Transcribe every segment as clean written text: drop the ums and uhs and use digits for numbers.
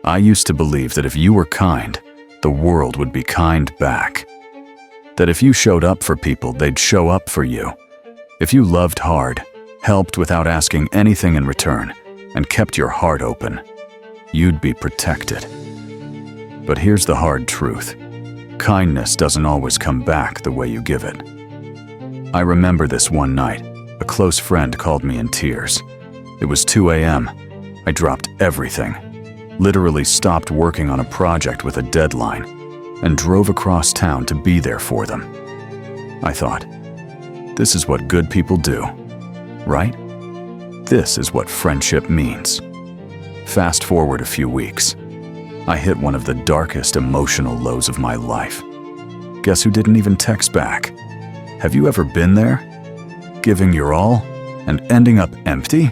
I used to believe that if you were kind, the world would be kind back. That if you showed up for people, they'd show up for you. If you loved hard, helped without asking anything in return, and kept your heart open, you'd be protected. But here's the hard truth. Kindness doesn't always come back the way you give it. I remember this one night. A close friend called me in tears. It was 2 a.m. I dropped everything, literally stopped working on a project with a deadline, and drove across town to be there for them. I thought, this is what good people do, right? This is what friendship means. Fast forward a few weeks. I hit one of the darkest emotional lows of my life. Guess who didn't even text back? Have you ever been there? Giving your all and ending up empty?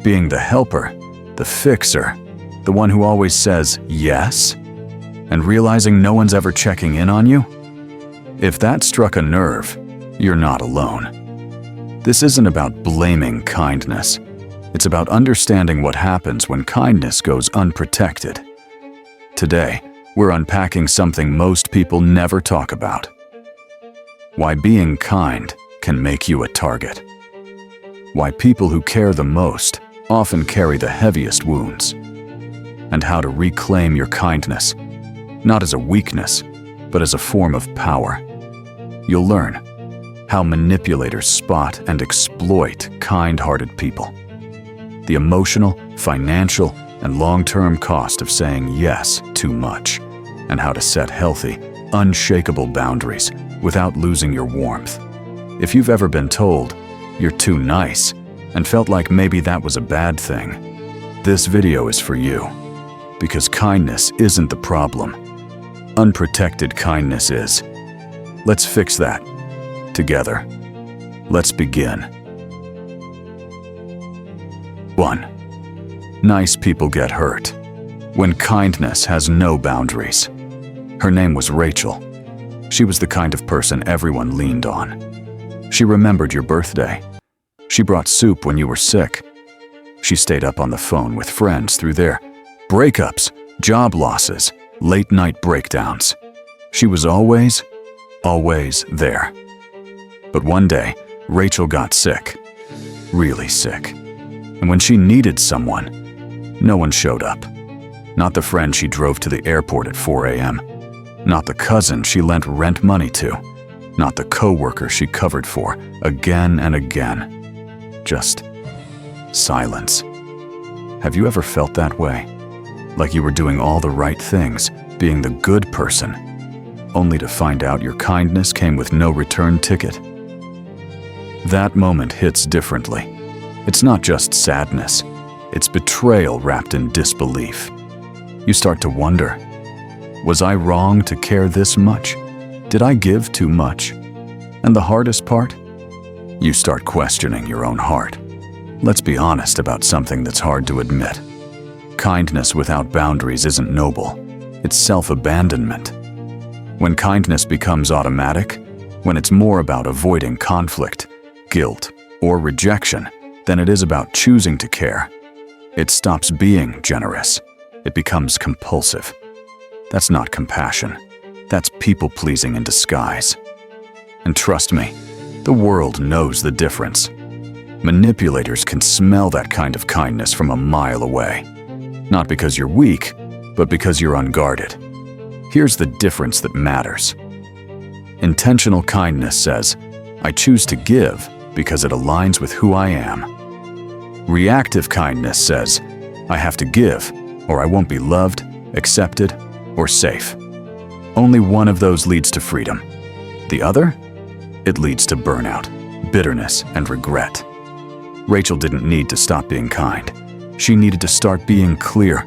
Being the helper, the fixer, the one who always says yes, and realizing no one's ever checking in on you? If that struck a nerve, you're not alone. This isn't about blaming kindness. It's about understanding what happens when kindness goes unprotected. Today, we're unpacking something most people never talk about. Why being kind can make you a target. Why people who care the most often carry the heaviest wounds. And how to reclaim your kindness, not as a weakness, but as a form of power. You'll learn how manipulators spot and exploit kind-hearted people. The emotional, financial, and long-term cost of saying yes too much, and how to set healthy, unshakable boundaries without losing your warmth. If you've ever been told you're too nice and felt like maybe that was a bad thing, this video is for you. Because kindness isn't the problem. Unprotected kindness is. Let's fix that together. Let's begin. 1. Nice people get hurt when kindness has no boundaries. Her name was Rachel. She was the kind of person everyone leaned on. She remembered your birthday. She brought soup when you were sick. She stayed up on the phone with friends through their breakups, job losses, late-night breakdowns. She was always there. But one day, Rachel got sick. Really sick. And when she needed someone, no one showed up. Not the friend she drove to the airport at 4 a.m. Not the cousin she lent rent money to. Not the coworker she covered for again and again. Just silence. Have you ever felt that way? Like you were doing all the right things, being the good person, only to find out your kindness came with no return ticket? That moment hits differently. It's not just sadness, it's betrayal wrapped in disbelief. You start to wonder, was I wrong to care this much? Did I give too much? And the hardest part? You start questioning your own heart. Let's be honest about something that's hard to admit. Kindness without boundaries isn't noble. It's self-abandonment. When kindness becomes automatic, when it's more about avoiding conflict, guilt, or rejection than it is about choosing to care, it stops being generous. It becomes compulsive. That's not compassion. That's people-pleasing in disguise. And trust me, the world knows the difference. Manipulators can smell that kind of kindness from a mile away. Not because you're weak, but because you're unguarded. Here's the difference that matters. Intentional kindness says, I choose to give because it aligns with who I am. Reactive kindness says, I have to give or I won't be loved, accepted, or safe. Only one of those leads to freedom. The other? It leads to burnout, bitterness, and regret. Rachel didn't need to stop being kind. She needed to start being clear.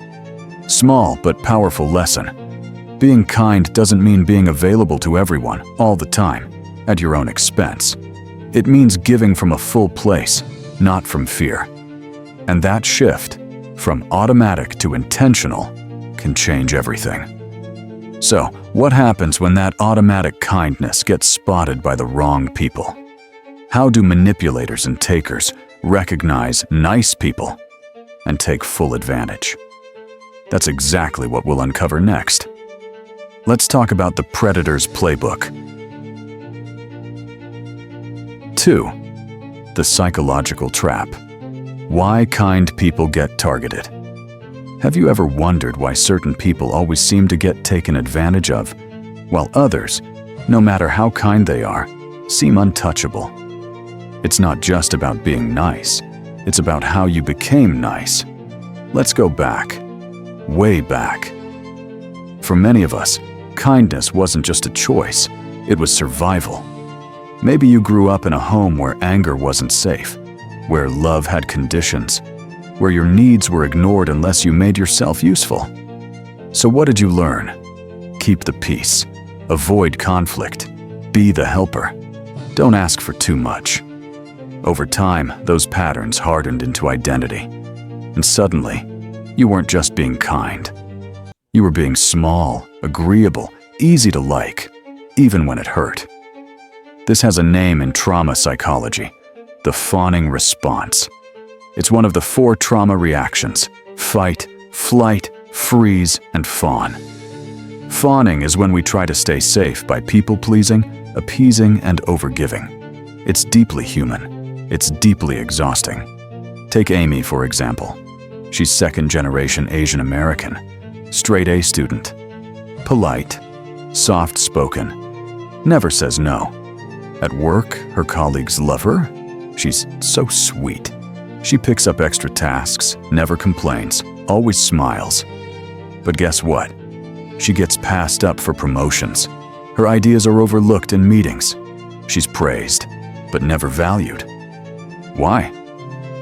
Small but powerful lesson. Being kind doesn't mean being available to everyone all the time, at your own expense. It means giving from a full place, not from fear. And that shift, from automatic to intentional, can change everything. So, what happens when that automatic kindness gets spotted by the wrong people? How do manipulators and takers recognize nice people and take full advantage? That's exactly what we'll uncover next. Let's talk about the predator's playbook. 2. The psychological trap. Why kind people get targeted. Have you ever wondered why certain people always seem to get taken advantage of, while others, no matter how kind they are, seem untouchable? It's not just about being nice, it's about how you became nice. Let's go back, way back. For many of us, kindness wasn't just a choice, it was survival. Maybe you grew up in a home where anger wasn't safe, where love had conditions, where your needs were ignored unless you made yourself useful. So what did you learn? Keep the peace. Avoid conflict. Be the helper. Don't ask for too much. Over time, those patterns hardened into identity. And suddenly, you weren't just being kind. You were being small, agreeable, easy to like, even when it hurt. This has a name in trauma psychology: the fawning response. It's one of the 4 trauma reactions: fight, flight, freeze, and fawn. Fawning is when we try to stay safe by people-pleasing, appeasing, and overgiving. It's deeply human. It's deeply exhausting. Take Amy, for example. She's second-generation Asian American, straight A student. Polite, soft-spoken, never says no. At work, her colleagues love her. She's so sweet. She picks up extra tasks, never complains, always smiles. But guess what? She gets passed up for promotions. Her ideas are overlooked in meetings. She's praised, but never valued. Why?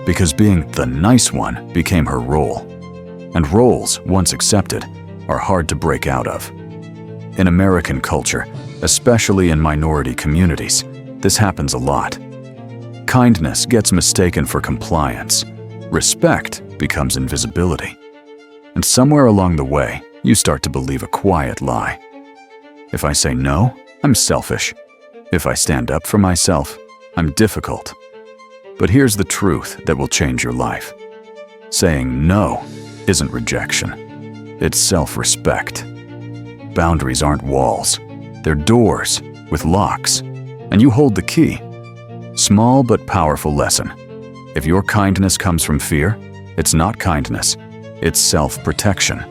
Because being the nice one became her role. And roles, once accepted, are hard to break out of. In American culture, especially in minority communities, this happens a lot. Kindness gets mistaken for compliance. Respect becomes invisibility. And somewhere along the way, you start to believe a quiet lie. If I say no, I'm selfish. If I stand up for myself, I'm difficult. But here's the truth that will change your life. Saying no isn't rejection. It's self-respect. Boundaries aren't walls. They're doors with locks, and you hold the key. Small but powerful lesson. If your kindness comes from fear, it's not kindness, it's self-protection.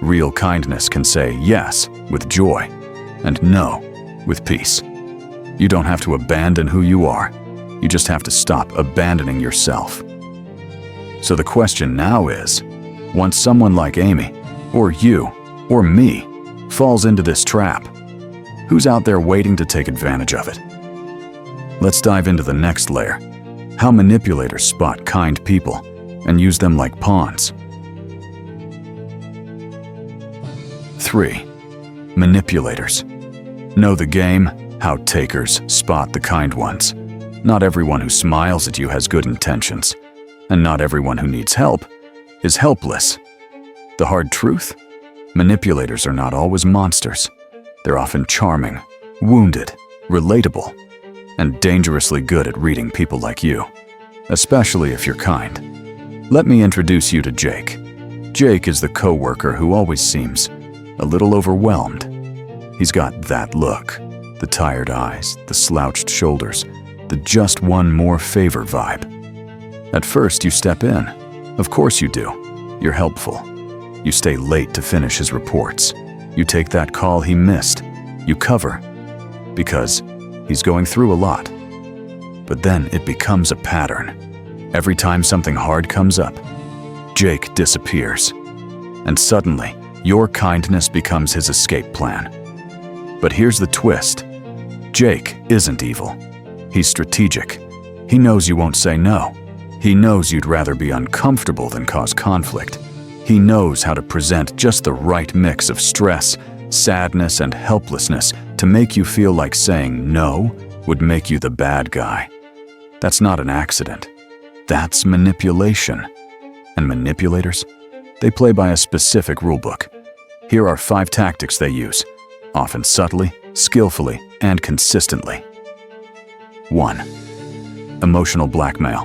Real kindness can say yes with joy and no with peace. You don't have to abandon who you are. You just have to stop abandoning yourself. So the question now is, once someone like Amy, or you, or me, falls into this trap, who's out there waiting to take advantage of it? Let's dive into the next layer: how manipulators spot kind people and use them like pawns. 3. Manipulators. Know the game, how takers spot the kind ones. Not everyone who smiles at you has good intentions, and not everyone who needs help is helpless. The hard truth? Manipulators are not always monsters. They're often charming, wounded, relatable, and dangerously good at reading people like you, especially if you're kind. Let me introduce you to Jake. Jake is the coworker who always seems a little overwhelmed. He's got that look, the tired eyes, the slouched shoulders, the just one more favor vibe. At first, you step in. Of course you do. You're helpful. You stay late to finish his reports. You take that call he missed. You cover, because he's going through a lot. But then it becomes a pattern. Every time something hard comes up, Jake disappears. And suddenly, your kindness becomes his escape plan. But here's the twist. Jake isn't evil. He's strategic. He knows you won't say no. He knows you'd rather be uncomfortable than cause conflict. He knows how to present just the right mix of stress, sadness, and helplessness to make you feel like saying no would make you the bad guy. That's not an accident. That's manipulation. And manipulators? They play by a specific rulebook. Here are 5 tactics they use, often subtly, skillfully, and consistently. 1. Emotional blackmail.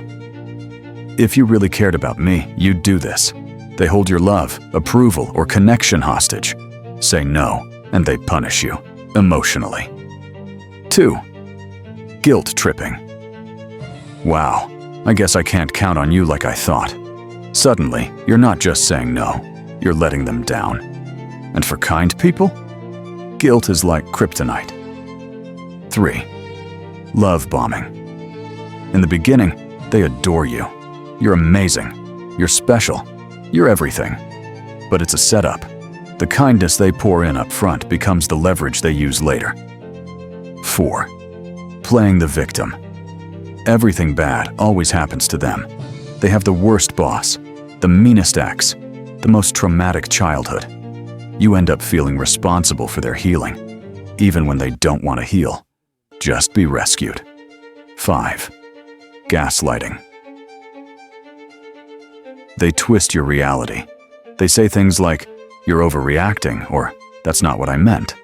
If you really cared about me, you'd do this. They hold your love, approval, or connection hostage. Say no, and they punish you, emotionally. 2. Guilt tripping. Wow, I guess I can't count on you like I thought. Suddenly, you're not just saying no, you're letting them down. And for kind people, guilt is like kryptonite. 3. Love bombing. In the beginning, they adore you. You're amazing. You're special. You're everything. But it's a setup. The kindness they pour in up front becomes the leverage they use later. 4. Playing the victim. Everything bad always happens to them. They have the worst boss, the meanest ex, the most traumatic childhood. You end up feeling responsible for their healing, even when they don't want to heal. Just be rescued. 5. Gaslighting. They twist your reality. They say things like, "You're overreacting," or "That's not what I meant."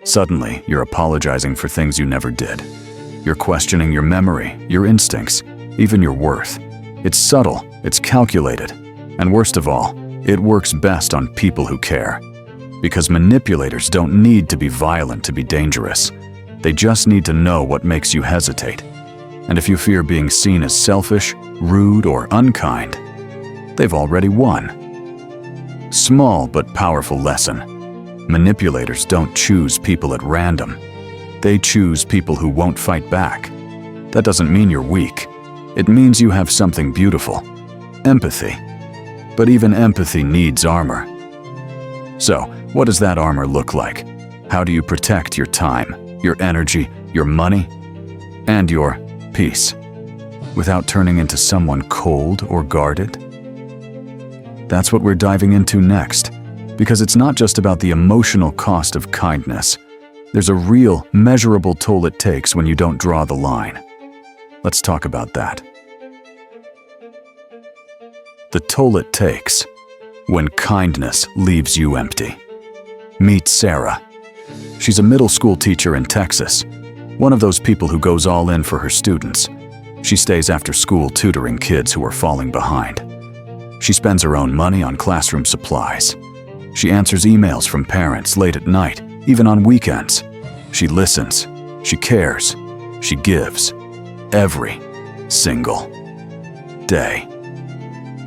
Suddenly, you're apologizing for things you never did. You're questioning your memory, your instincts, even your worth. It's subtle, it's calculated, and worst of all, it works best on people who care. Because manipulators don't need to be violent to be dangerous. They just need to know what makes you hesitate. And if you fear being seen as selfish, rude, or unkind, they've already won. Small but powerful lesson. Manipulators don't choose people at random. They choose people who won't fight back. That doesn't mean you're weak. It means you have something beautiful. Empathy. But even empathy needs armor. So, what does that armor look like? How do you protect your time, your energy, your money, and your peace without turning into someone cold or guarded? That's what we're diving into next, because it's not just about the emotional cost of kindness. There's a real, measurable toll it takes when you don't draw the line. Let's talk about that. The toll it takes when kindness leaves you empty. Meet Sarah. She's a middle school teacher in Texas, one of those people who goes all in for her students. She stays after school tutoring kids who are falling behind. She spends her own money on classroom supplies. She answers emails from parents late at night, even on weekends. She listens. She cares. She gives. Every single day.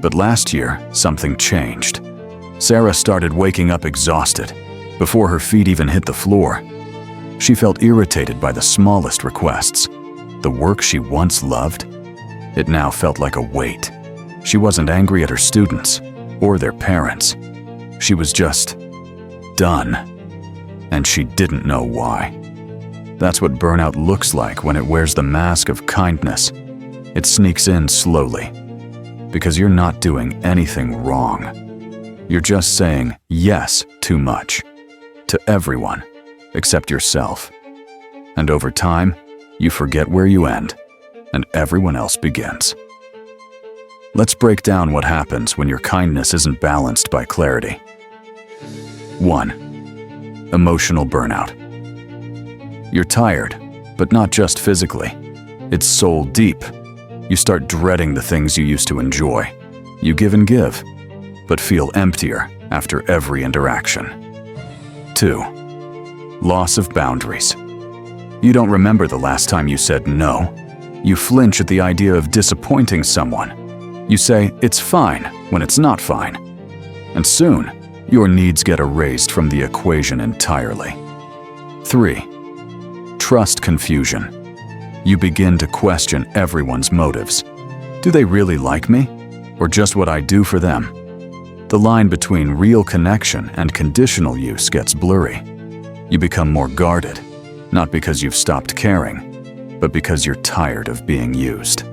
But last year, something changed. Sarah started waking up exhausted, before her feet even hit the floor. She felt irritated by the smallest requests. The work she once loved, it now felt like a weight. She wasn't angry at her students or their parents. She was just done. And she didn't know why. That's what burnout looks like when it wears the mask of kindness. It sneaks in slowly. Because you're not doing anything wrong. You're just saying yes too much. To everyone, except yourself. And over time, you forget where you end, and everyone else begins. Let's break down what happens when your kindness isn't balanced by clarity. 1. Emotional burnout. You're tired, but not just physically. It's soul deep. You start dreading the things you used to enjoy. You give and give, but feel emptier after every interaction. 2. Loss of boundaries. You don't remember the last time you said no. You flinch at the idea of disappointing someone. You say it's fine when it's not fine. And soon, your needs get erased from the equation entirely. 3. Trust confusion. You begin to question everyone's motives. Do they really like me? Or just what I do for them? The line between real connection and conditional use gets blurry. You become more guarded, not because you've stopped caring, but because you're tired of being used.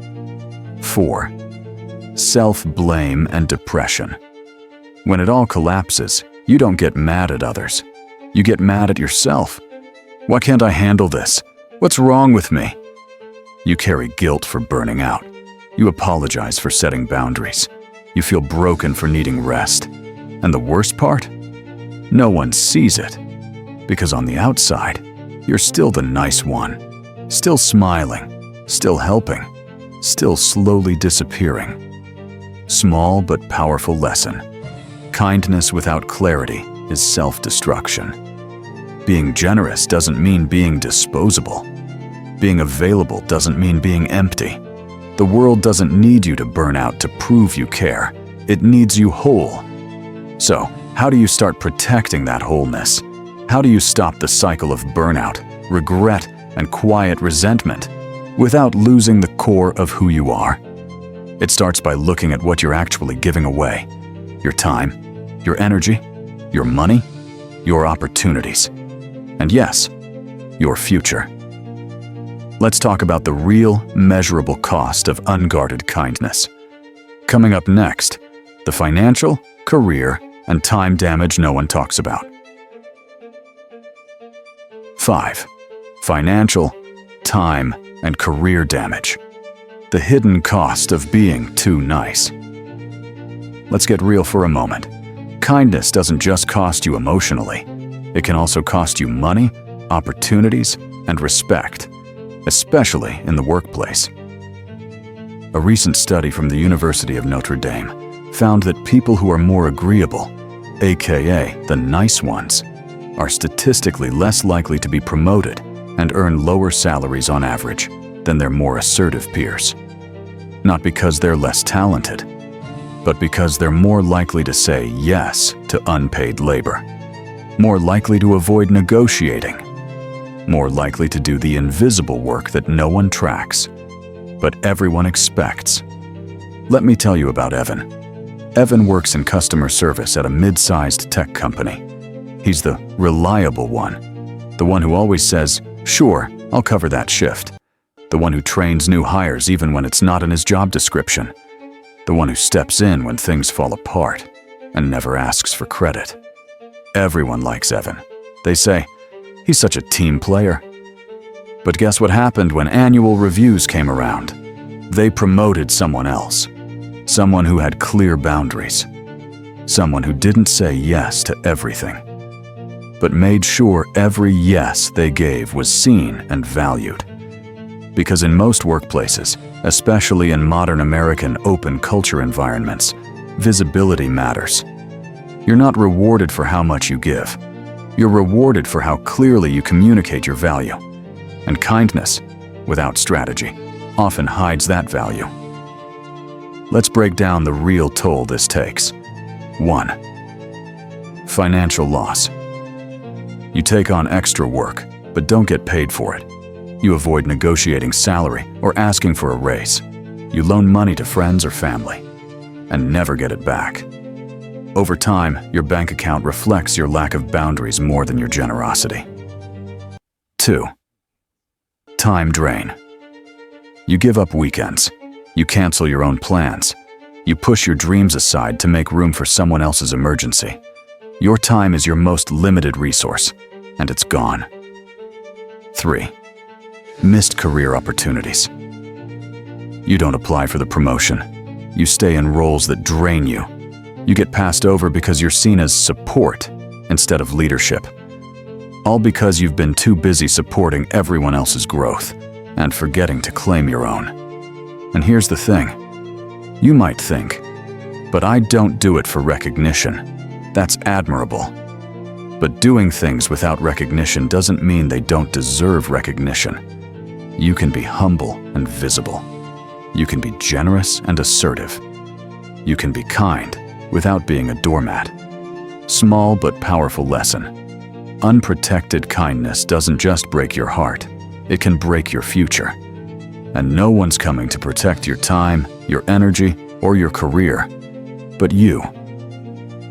4. Self-blame and depression. When it all collapses, you don't get mad at others. You get mad at yourself. Why can't I handle this? What's wrong with me? You carry guilt for burning out. You apologize for setting boundaries. You feel broken for needing rest. And the worst part? No one sees it. Because on the outside, you're still the nice one. Still smiling. Still helping. Still slowly disappearing. Small but powerful lesson. Kindness without clarity is self-destruction. Being generous doesn't mean being disposable. Being available doesn't mean being empty. The world doesn't need you to burn out to prove you care. It needs you whole. So, how do you start protecting that wholeness? How do you stop the cycle of burnout, regret, and quiet resentment without losing the core of who you are? It starts by looking at what you're actually giving away. Your time, your energy, your money, your opportunities, and yes, your future. Let's talk about the real, measurable cost of unguarded kindness. Coming up next, the financial, career, and time damage no one talks about. 5. Financial, time, and career damage. The hidden cost of being too nice. Let's get real for a moment. Kindness doesn't just cost you emotionally. It can also cost you money, opportunities, and respect, especially in the workplace. A recent study from the University of Notre Dame found that people who are more agreeable, aka the nice ones, are statistically less likely to be promoted and earn lower salaries on average than their more assertive peers. Not because they're less talented, but because they're more likely to say yes to unpaid labor, more likely to avoid negotiating, more likely to do the invisible work that no one tracks, but everyone expects. Let me tell you about Evan. Evan works in customer service at a mid-sized tech company. He's the reliable one, the one who always says, "Sure, I'll cover that shift." The one who trains new hires even when it's not in his job description. The one who steps in when things fall apart and never asks for credit. Everyone likes Evan. They say, "He's such a team player." But guess what happened when annual reviews came around? They promoted someone else. Someone who had clear boundaries. Someone who didn't say yes to everything, but made sure every yes they gave was seen and valued. Because in most workplaces, especially in modern American open culture environments, visibility matters. You're not rewarded for how much you give. You're rewarded for how clearly you communicate your value. And kindness, without strategy, often hides that value. Let's break down the real toll this takes. 1. Financial loss. You take on extra work, but don't get paid for it. You avoid negotiating salary or asking for a raise. You loan money to friends or family, and never get it back. Over time, your bank account reflects your lack of boundaries more than your generosity. 2. Time drain. You give up weekends. You cancel your own plans. You push your dreams aside to make room for someone else's emergency. Your time is your most limited resource, and it's gone. 3. Missed career opportunities. You don't apply for the promotion. You stay in roles that drain you. You get passed over because you're seen as support instead of leadership. All because you've been too busy supporting everyone else's growth and forgetting to claim your own. And here's the thing. You might think, but I don't do it for recognition. That's admirable. But doing things without recognition doesn't mean they don't deserve recognition. You can be humble and visible. You can be generous and assertive. You can be kind without being a doormat. Small but powerful lesson. Unprotected kindness doesn't just break your heart, it can break your future. And no one's coming to protect your time, your energy, or your career, but you.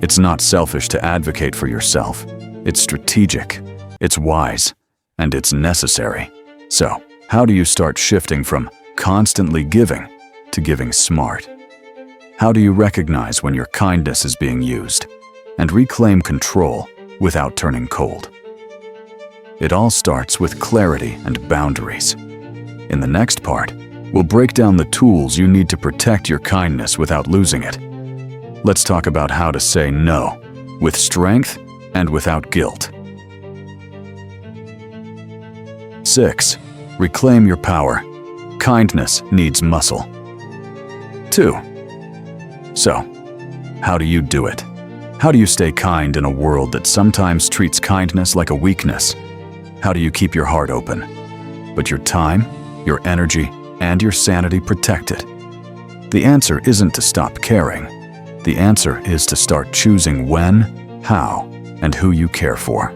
It's not selfish to advocate for yourself. It's strategic, it's wise, and it's necessary. So, how do you start shifting from constantly giving to giving smart? How do you recognize when your kindness is being used and reclaim control without turning cold? It all starts with clarity and boundaries. In the next part, we'll break down the tools you need to protect your kindness without losing it. Let's talk about how to say no with strength and without guilt. 6. Reclaim your power. Kindness needs muscle. 2. So, how do you do it? How do you stay kind in a world that sometimes treats kindness like a weakness? How do you keep your heart open, but your time, your energy, and your sanity protected? The answer isn't to stop caring. The answer is to start choosing when, how, and who you care for.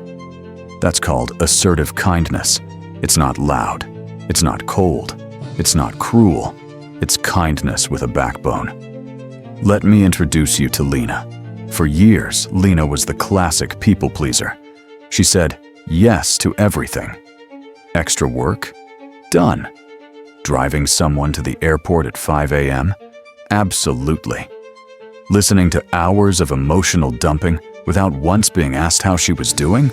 That's called assertive kindness. It's not loud. It's not cold. It's not cruel. It's kindness with a backbone. Let me introduce you to Lena. For years, Lena was the classic people pleaser. She said yes to everything. Extra work? Done. Driving someone to the airport at 5 a.m.? Absolutely. Listening to hours of emotional dumping without once being asked how she was doing?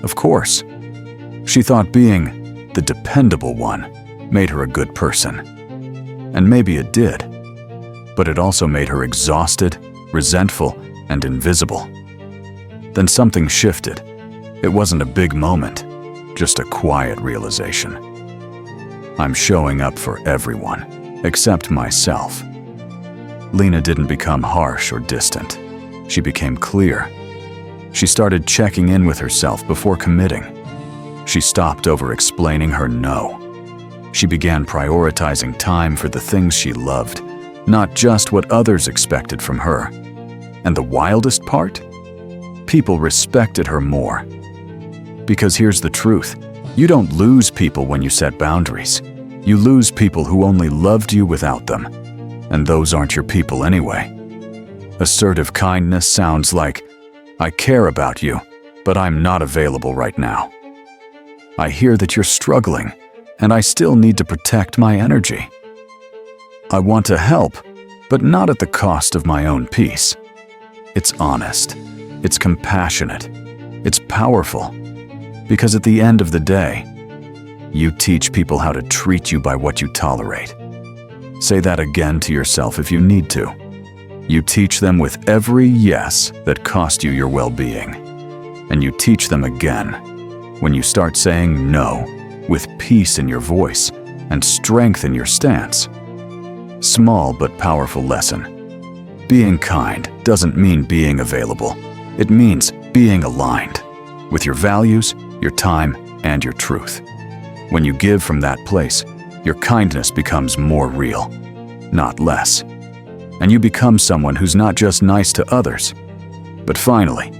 Of course. She thought being the dependable one made her a good person. And maybe it did. But it also made her exhausted, resentful, and invisible. Then something shifted. It wasn't a big moment, just a quiet realization. I'm showing up for everyone, except myself. Lena didn't become harsh or distant. She became clear. She started checking in with herself before committing. She stopped over-explaining her no. She began prioritizing time for the things she loved, not just what others expected from her. And the wildest part? People respected her more. Because here's the truth. You don't lose people when you set boundaries. You lose people who only loved you without them. And those aren't your people anyway. Assertive kindness sounds like, I care about you, but I'm not available right now. I hear that you're struggling, and I still need to protect my energy. I want to help, but not at the cost of my own peace. It's honest. It's compassionate. It's powerful. Because at the end of the day, you teach people how to treat you by what you tolerate. Say that again to yourself if you need to. You teach them with every yes that cost you your well-being. And you teach them again when you start saying no with peace in your voice and strength in your stance. Small but powerful lesson. Being kind doesn't mean being available. It means being aligned with your values, your time, and your truth. When you give from that place, your kindness becomes more real, not less. And you become someone who's not just nice to others, but finally,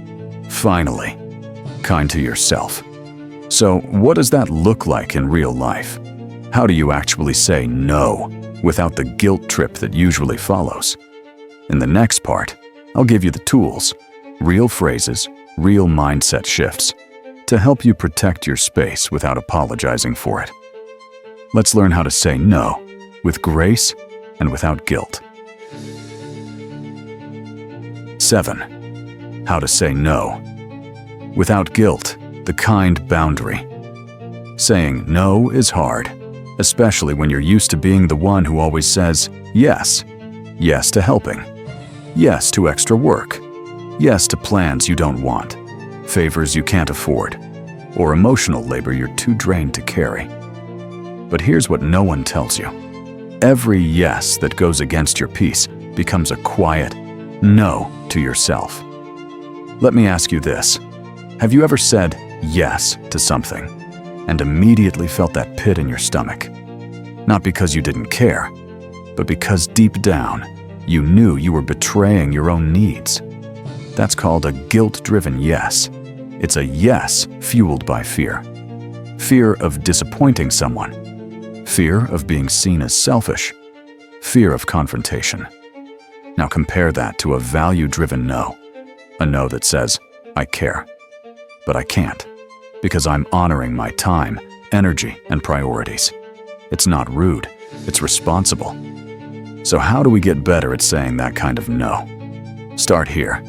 kind to yourself. So, what does that look like in real life? How do you actually say no without the guilt trip that usually follows? In the next part, I'll give you the tools, real phrases, real mindset shifts, to help you protect your space without apologizing for it. Let's learn how to say no with grace and without guilt. 7. How to say no without guilt, the kind boundary. Saying no is hard, especially when you're used to being the one who always says yes. Yes to helping. Yes to extra work. Yes to plans you don't want, favors you can't afford, or emotional labor you're too drained to carry. But here's what no one tells you. Every yes that goes against your peace becomes a quiet no to yourself. Let me ask you this. Have you ever said yes to something and immediately felt that pit in your stomach? Not because you didn't care, but because deep down, you knew you were betraying your own needs. That's called a guilt-driven yes. It's a yes fueled by fear. Fear of disappointing someone. Fear of being seen as selfish. Fear of confrontation. Now compare that to a value-driven no. A no that says, I care, but I can't, because I'm honoring my time, energy, and priorities. It's not rude, it's responsible. So how do we get better at saying that kind of no? Start here,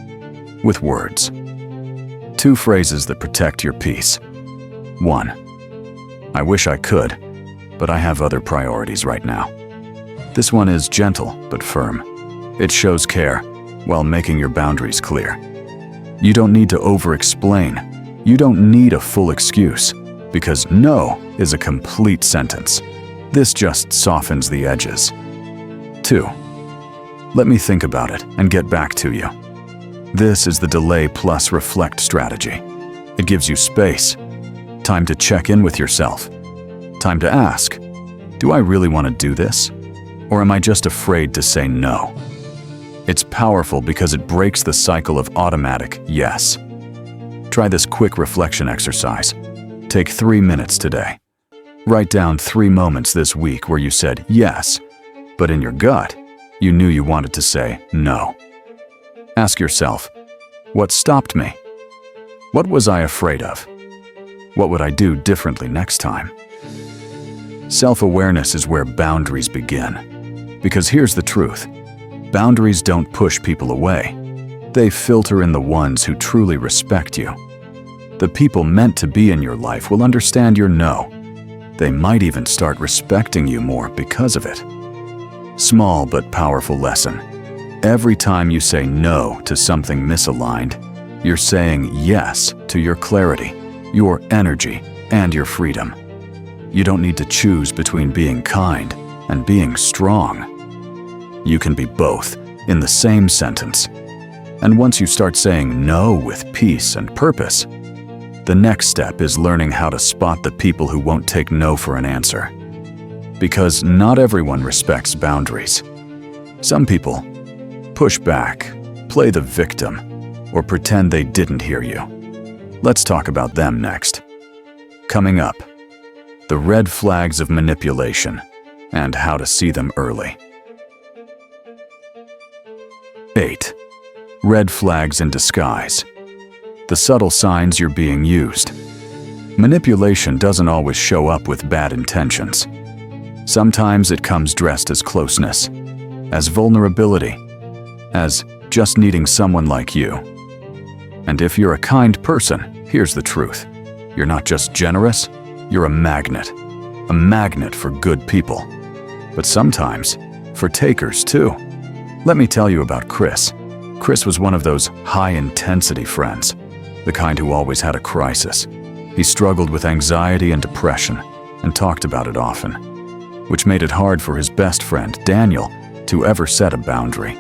with words. 2 phrases that protect your peace. 1. I wish I could, but I have other priorities right now. This one is gentle but firm. It shows care while making your boundaries clear. You don't need to over-explain. You don't need a full excuse, because no is a complete sentence. This just softens the edges. 2. Let me think about it and get back to you. This is the delay plus reflect strategy. It gives you space, time to check in with yourself, time to ask, do I really want to do this? Or am I just afraid to say no? It's powerful because it breaks the cycle of automatic yes. Try this quick reflection exercise. Take 3 minutes today. Write down 3 moments this week where you said yes, but in your gut, you knew you wanted to say no. Ask yourself, what stopped me? What was I afraid of? What would I do differently next time? Self-awareness is where boundaries begin. Because here's the truth. Boundaries don't push people away. They filter in the ones who truly respect you. The people meant to be in your life will understand your no. They might even start respecting you more because of it. Small but powerful lesson. Every time you say no to something misaligned, you're saying yes to your clarity, your energy, and your freedom. You don't need to choose between being kind and being strong. You can be both in the same sentence. And once you start saying no with peace and purpose, the next step is learning how to spot the people who won't take no for an answer. Because not everyone respects boundaries. Some people push back, play the victim, or pretend they didn't hear you. Let's talk about them next. Coming up, the red flags of manipulation and how to see them early. 8. Red flags in disguise. The subtle signs you're being used. Manipulation doesn't always show up with bad intentions. Sometimes it comes dressed as closeness, as vulnerability, as just needing someone like you. And if you're a kind person, here's the truth. You're not just generous, you're a magnet for good people. But sometimes, for takers too. Let me tell you about Chris. Chris was one of those high-intensity friends, the kind who always had a crisis. He struggled with anxiety and depression and talked about it often, which made it hard for his best friend, Daniel, to ever set a boundary.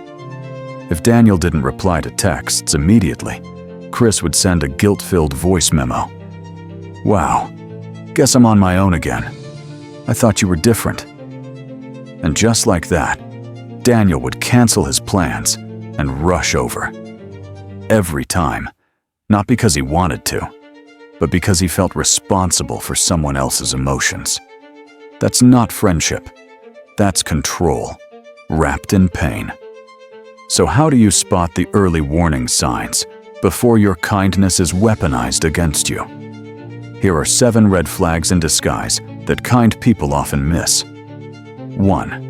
If Daniel didn't reply to texts immediately, Chris would send a guilt-filled voice memo. "Wow, guess I'm on my own again. I thought you were different." And just like that, Daniel would cancel his plans and rush over. Every time, not because he wanted to, but because he felt responsible for someone else's emotions. That's not friendship. That's control, wrapped in pain. So how do you spot the early warning signs before your kindness is weaponized against you? Here are 7 red flags in disguise that kind people often miss. 1.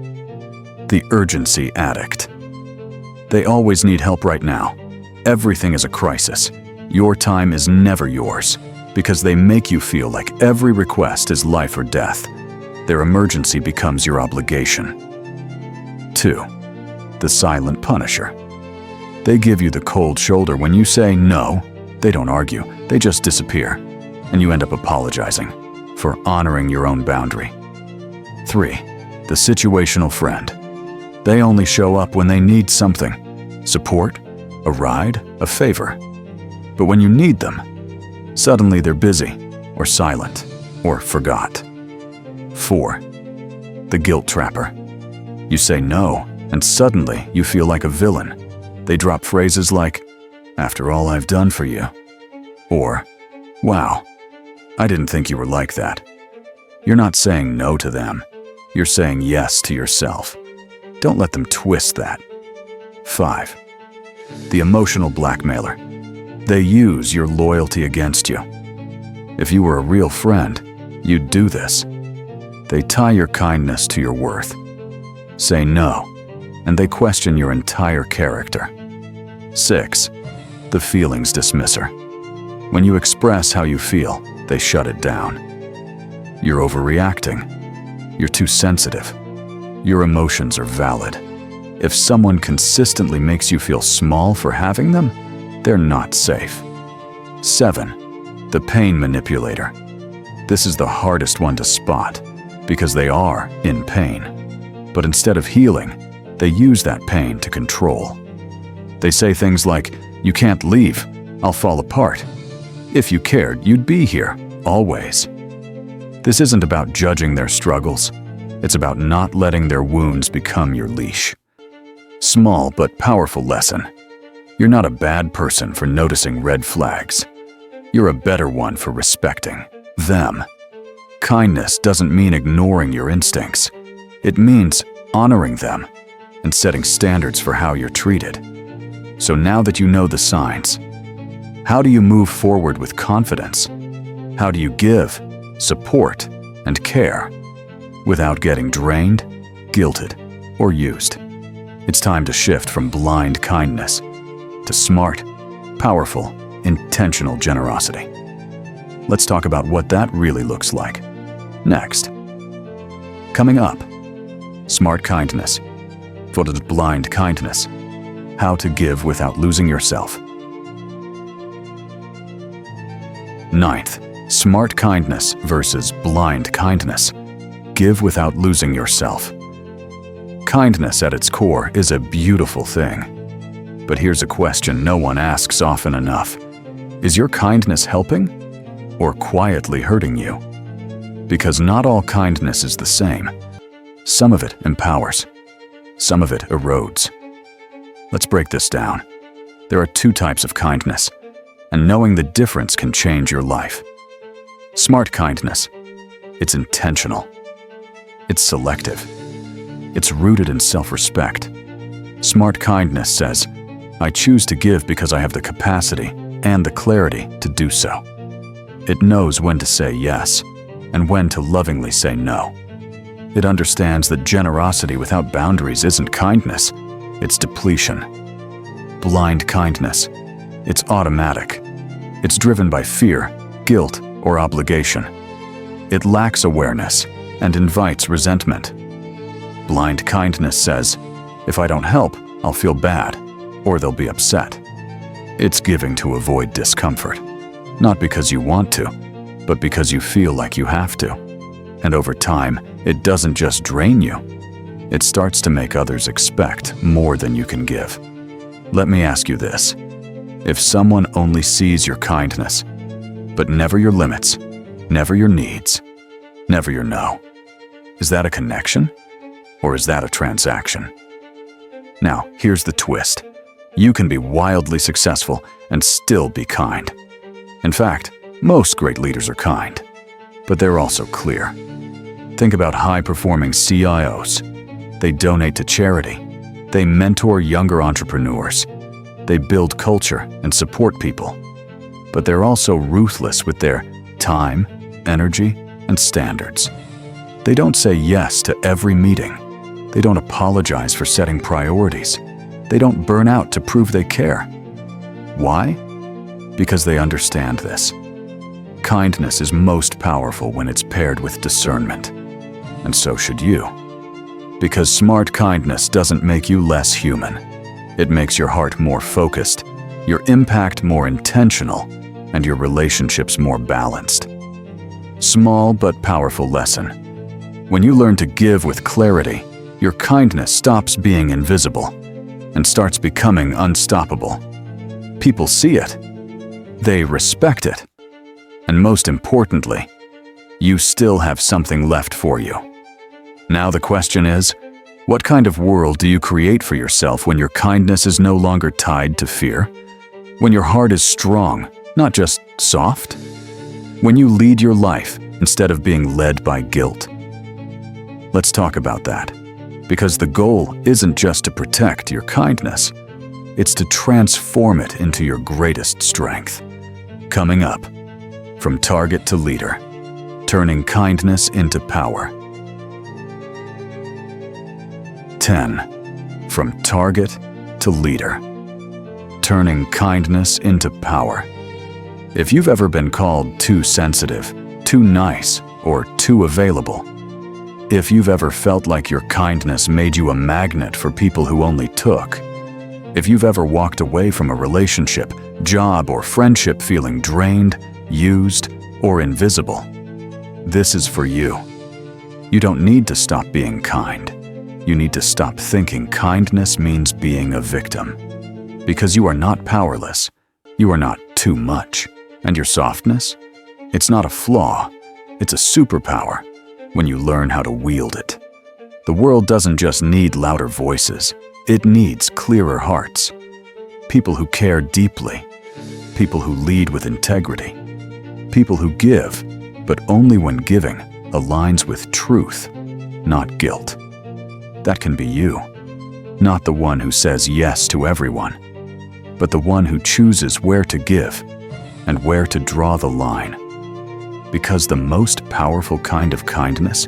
The urgency addict. They always need help right now. Everything is a crisis. Your time is never yours, because they make you feel like every request is life or death. Their emergency becomes your obligation. 2. The silent punisher. They give you the cold shoulder when you say no. They don't argue, they just disappear, and you end up apologizing for honoring your own boundary. 3. The situational friend. They only show up when they need something. Support, a ride, a favor. But when you need them, suddenly they're busy, or silent, or forgot. 4. The guilt trapper. You say no, and suddenly you feel like a villain. They drop phrases like, "After all I've done for you," or, "Wow, I didn't think you were like that." You're not saying no to them. You're saying yes to yourself. Don't let them twist that. 5. The emotional blackmailer. They use your loyalty against you. If you were a real friend, you'd do this. They tie your kindness to your worth. Say no, and they question your entire character. 6. The feelings dismisser. When you express how you feel, they shut it down. You're overreacting. You're too sensitive. Your emotions are valid. If someone consistently makes you feel small for having them, they're not safe. 7. The pain manipulator. This is the hardest one to spot because they are in pain. But instead of healing, they use that pain to control. They say things like, You can't leave. I'll fall apart. If you cared, you'd be here, always. This isn't about judging their struggles. It's about not letting their wounds become your leash. Small but powerful lesson. You're not a bad person for noticing red flags. You're a better one for respecting them. Kindness doesn't mean ignoring your instincts. It means honoring them and setting standards for how you're treated. So now that you know the signs, how do you move forward with confidence? How do you give, support, and care without getting drained, guilted, or used? It's time to shift from blind kindness to smart, powerful, intentional generosity. Let's talk about what that really looks like next. Coming up, smart kindness versus blind kindness. How to give without losing yourself. 9th, smart kindness versus blind kindness. Give without losing yourself. Kindness at its core is a beautiful thing. But here's a question no one asks often enough. Is your kindness helping or quietly hurting you? Because not all kindness is the same. Some of it empowers. Some of it erodes. Let's break this down. There are 2 types of kindness, and knowing the difference can change your life. Smart kindness. It's intentional. It's selective. It's rooted in self-respect. Smart kindness says, I choose to give because I have the capacity and the clarity to do so. It knows when to say yes and when to lovingly say no. It understands that generosity without boundaries isn't kindness, it's depletion. Blind kindness. It's automatic. It's driven by fear, guilt, or obligation. It lacks awareness and invites resentment. Blind kindness says, if I don't help, I'll feel bad, or they'll be upset. It's giving to avoid discomfort, not because you want to, but because you feel like you have to. And over time, it doesn't just drain you. It starts to make others expect more than you can give. Let me ask you this. If someone only sees your kindness, but never your limits, never your needs, never your no, is that a connection? Or is that a transaction? Now, here's the twist. You can be wildly successful and still be kind. In fact, most great leaders are kind, but they're also clear. Think about high-performing CIOs. They donate to charity. They mentor younger entrepreneurs. They build culture and support people. But they're also ruthless with their time, energy, and standards. They don't say yes to every meeting. They don't apologize for setting priorities. They don't burn out to prove they care. Why? Because they understand this. Kindness is most powerful when it's paired with discernment. And so should you. Because smart kindness doesn't make you less human. It makes your heart more focused, your impact more intentional, and your relationships more balanced. Small but powerful lesson. When you learn to give with clarity, your kindness stops being invisible and starts becoming unstoppable. People see it. They respect it. And most importantly, you still have something left for you. Now the question is, what kind of world do you create for yourself when your kindness is no longer tied to fear? When your heart is strong, not just soft? When you lead your life instead of being led by guilt? Let's talk about that. Because the goal isn't just to protect your kindness, it's to transform it into your greatest strength. Coming up, from target to leader, turning kindness into power. 10. From target to leader, turning kindness into power. If you've ever been called too sensitive, too nice, or too available, if you've ever felt like your kindness made you a magnet for people who only took, if you've ever walked away from a relationship, job, or friendship feeling drained, used, or invisible, this is for you. You don't need to stop being kind. You need to stop thinking kindness means being a victim. Because you are not powerless. You are not too much. And your softness? It's not a flaw. It's a superpower when you learn how to wield it. The world doesn't just need louder voices. It needs clearer hearts. People who care deeply. People who lead with integrity. People who give, but only when giving aligns with truth, not guilt. That can be you. Not the one who says yes to everyone, but the one who chooses where to give and where to draw the line. Because the most powerful kind of kindness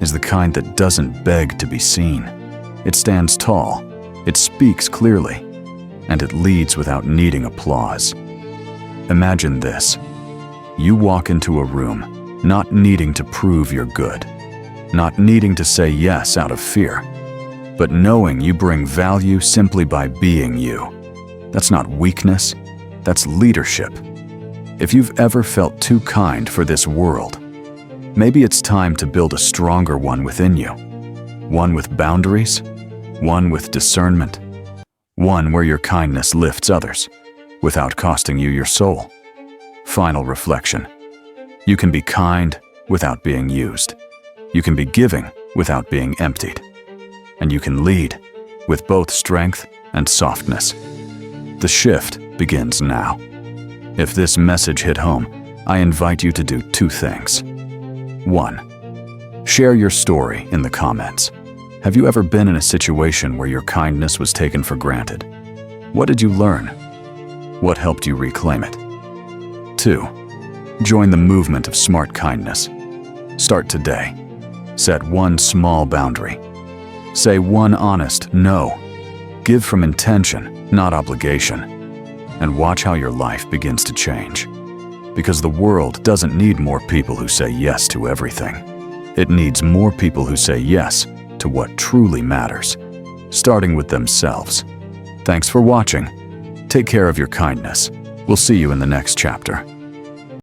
is the kind that doesn't beg to be seen. It stands tall, it speaks clearly, and it leads without needing applause. Imagine this. You walk into a room, not needing to prove you're good, not needing to say yes out of fear, but knowing you bring value simply by being you. That's not weakness, that's leadership. If you've ever felt too kind for this world, maybe it's time to build a stronger one within you. One with boundaries, one with discernment, one where your kindness lifts others without costing you your soul. Final reflection. You can be kind without being used. You can be giving without being emptied. And you can lead with both strength and softness. The shift begins now. If this message hit home, I invite you to do 2 things. 1. Share your story in the comments. Have you ever been in a situation where your kindness was taken for granted? What did you learn? What helped you reclaim it? 2. Join the movement of smart kindness. Start today. Set one small boundary. Say one honest no. Give from intention, not obligation. And watch how your life begins to change. Because the world doesn't need more people who say yes to everything. It needs more people who say yes to what truly matters, starting with themselves. Thanks for watching. Take care of your kindness. We'll see you in the next chapter.